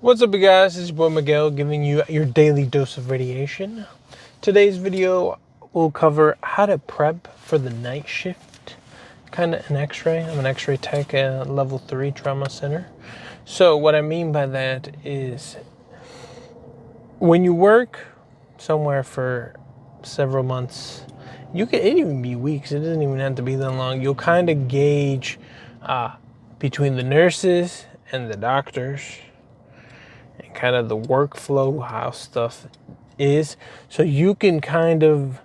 What's up, you guys? It's your boy Miguel giving you your daily dose of radiation. Today's video will cover how to prep for the night shift, kind of an X-ray. I'm an X-ray tech at level 3 trauma center. So what I mean by that is when you work somewhere for several months, it can even be weeks. It doesn't even have to be that long. You'll kind of gauge between the nurses and the doctors and kind of the workflow, how stuff is. So you can kind of,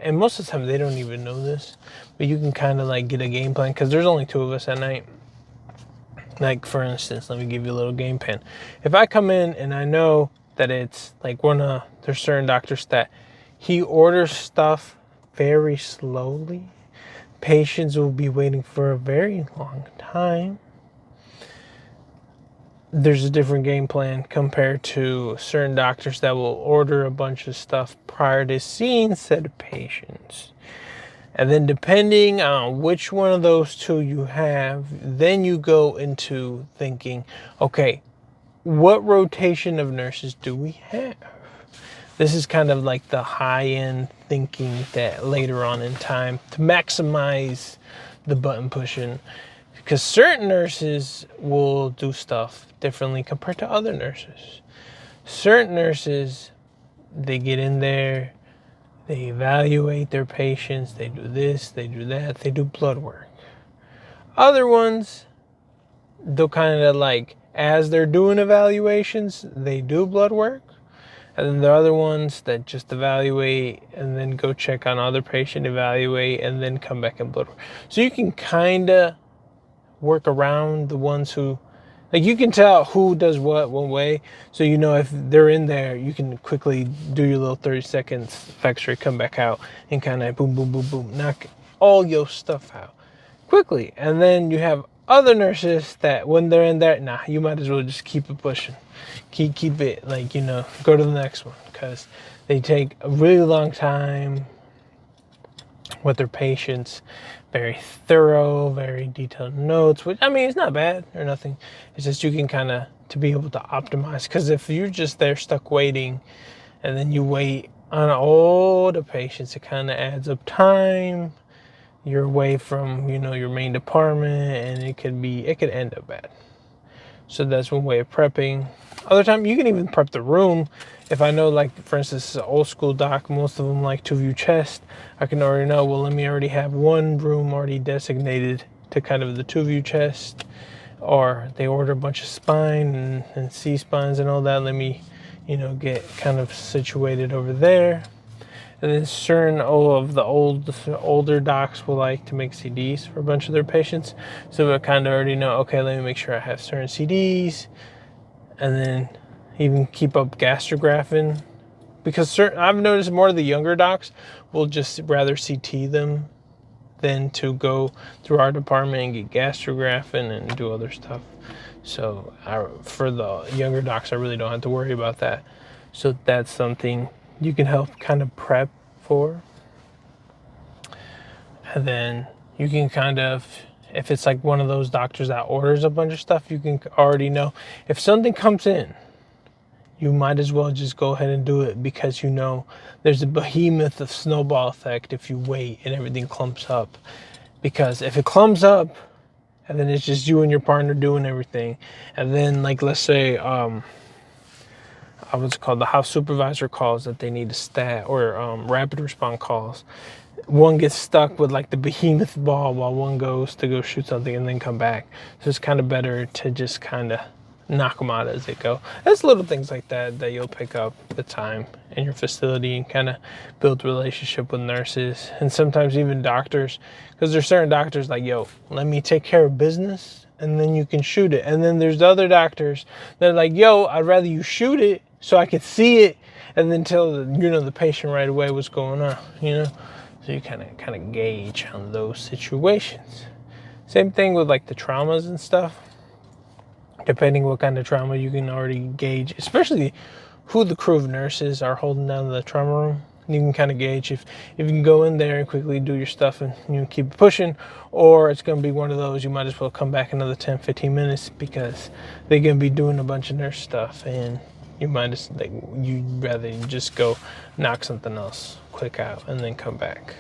and most of the time they don't even know this, but you can kind of like get a game plan because there's only 2 of us at night. Like for instance, let me give you a little game plan. If I come in and I know that it's like there's certain doctors that he orders stuff very slowly. Patients will be waiting for a very long time. There's a different game plan compared to certain doctors that will order a bunch of stuff prior to seeing said patients. And then depending on which one of those 2 you have, then you go into thinking, okay, what rotation of nurses do we have? This is kind of like the high-end thinking that later on in time to maximize the button pushing. Because certain nurses will do stuff differently compared to other nurses. Certain nurses, they get in there, they evaluate their patients, they do this, they do that, they do blood work. Other ones, they'll kind of like, as they're doing evaluations, they do blood work. And then there are other ones that just evaluate and then go check on other patient, evaluate, and then come back and blood work. So you can kind of work around the ones who, like, you can tell who does what one way. So you know if they're in there, you can quickly do your little 30 seconds X-ray, come back out, and kind of boom, boom, boom, boom, knock all your stuff out quickly. And then you have other nurses that when they're in there, nah, you might as well just keep it pushing. Keep it, like, go to the next one, because they take a really long time with their patients, very thorough, very detailed notes, which, I mean, it's not bad or nothing. It's just you can kind of, to be able to optimize, because if you're just there stuck waiting and then you wait on all the patients, it kind of adds up time. You're away from, your main department, and it could end up bad. So that's one way of prepping. Other time, you can even prep the room. If I know, like, for instance, it's an old school doc, most of them like 2-view chest, I can already know, well, let me already have one room already designated to kind of the 2-view chest. Or they order a bunch of spine and C-spines and all that. Let me, get kind of situated over there. And then certain of the older docs will like to make CDs for a bunch of their patients. So I kind of already know, okay, let me make sure I have certain CDs. And then even keep up gastrographing. Because I've noticed more of the younger docs will just rather CT them than to go through our department and get gastrographing and do other stuff. So for the younger docs, I really don't have to worry about that. So that's something you can help kind of prep for. And then you can kind of, if it's like one of those doctors that orders a bunch of stuff, you can already know if something comes in, you might as well just go ahead and do it, because there's a behemoth of snowball effect if you wait and everything clumps up. Because if it clumps up and then it's just you and your partner doing everything, and then, like, let's say what's it called, the house supervisor calls that they need a stat, or rapid response calls. One gets stuck with like the behemoth ball while one goes to go shoot something and then come back. So it's kind of better to just kind of knock them out as they go. There's little things like that you'll pick up the time in your facility and kind of build relationship with nurses and sometimes even doctors, because there's certain doctors like, yo, let me take care of business and then you can shoot it. And then there's the other doctors that are like, yo, I'd rather you shoot it so I could see it and then tell the patient right away what's going on, So you kind of gauge on those situations. Same thing with like the traumas and stuff. Depending what kind of trauma, you can already gauge, especially who the crew of nurses are holding down the trauma room. You can kind of gauge if you can go in there and quickly do your stuff and keep pushing, or it's going to be one of those you might as well come back another 10-15 minutes because they're going to be doing a bunch of their stuff, and you might just you'd rather just go knock something else quick out and then come back.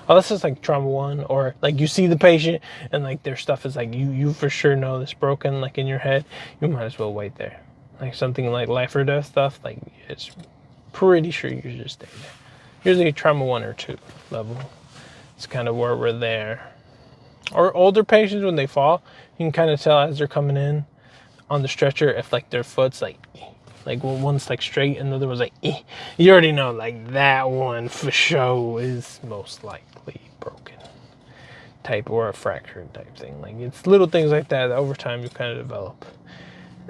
Unless it's like trauma 1, or like you see the patient and like their stuff is like you for sure know it's broken, like in your head, you might as well wait there. Like something like life or death stuff, like it's pretty sure you should just stay there. Usually trauma 1 or 2 level. It's kind of where we're there. Or older patients, when they fall, you can kind of tell as they're coming in on the stretcher if like their foot's like one's like straight and the other was like you already know like that one for sure is most likely broken type or a fractured type thing. Like it's little things like that over time you kind of develop.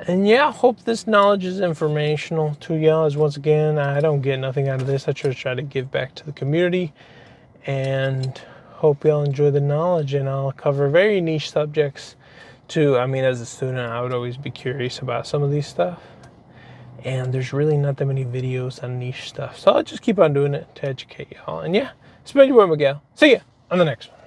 And yeah, I hope this knowledge is informational to y'all. As once again, I don't get nothing out of this. I just try to give back to the community, and hope y'all enjoy the knowledge. And I'll cover very niche subjects too. I mean, as a student, I would always be curious about some of these stuff, and there's really not that many videos on niche stuff. So I'll just keep on doing it to educate y'all. And yeah, it's been your boy Miguel. See ya on the next one.